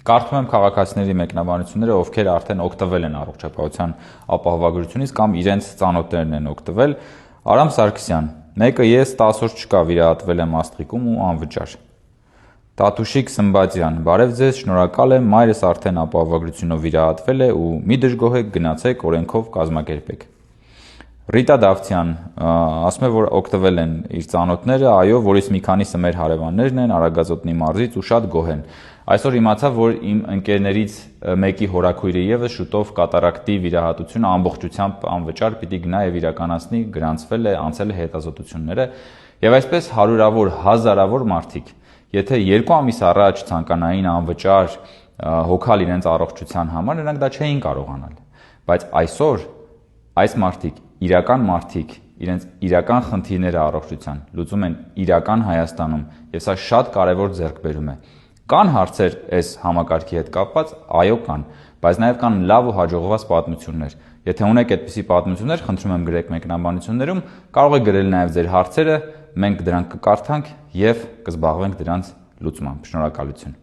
Կարդում եմ քաղաքացիների մեկնաբանությունները, ովքեր արդեն օգտվել են առողջապահության ապահովագրությունից կամ իրենց ծանոթներն են օգտվել։ Արամ Սարգսյան, մեկը ես 10 օր չկա վիրահատվել եմ Աստղիկում ու անվճար։ Տաթուշիկ Սմբատյան, բարև ձեզ, շնորհակալ եմ, մայրս արդեն ապահովագրությունով վիրահատվել է ու մի դժգոհեք, գնացեք օրենքով կազմակերպեք։ Ռիտա Դավթյան, ասում է, որ օգտվել են իր ծանոթները, այո, որից մի քանիսը մեր հարևաններն են, Արագածոտնի մարզից ու շատ գոհ են։ Այսօր իմացա, որ իմ ընկերներից մեկի հորաքույրը եւս շուտով կատարակտի վիրահատությունը ամբողջությամբ անվճար պիտի գնա եւ իրականացնի, գրանցվել է, անցել է հետազոտությունները եւ այսպես հարյուրավոր, հազարավոր մարդիկ, եթե 2 ամիս առաջ ցանկանային անվճար հոգալ իրենց առողջության համար, նրանք դա չէին կարողանալ, բայց այսօր այս մարդիկ, իրական մարդիկ, իրենց իրական խնդիրները առողջության լուծում են իրական Հայաստանում եւ սա շատ կարեւոր ձեռքբերում է։ Կան հարցեր այս համակարգի հետ կապված, այո կան, բայց նաև կան լավ ու հաջողված պատմություններ։ Եթե ունեք այդպիսի պատմություններ, խնդրում եմ գրեք մեկնաբանություններում, կարող եք գրել նաև ձեր հարցերը, մենք դրանք կկարդանք եւ կզբաղվենք դրանց լուծմամբ։ Շնորհակալություն։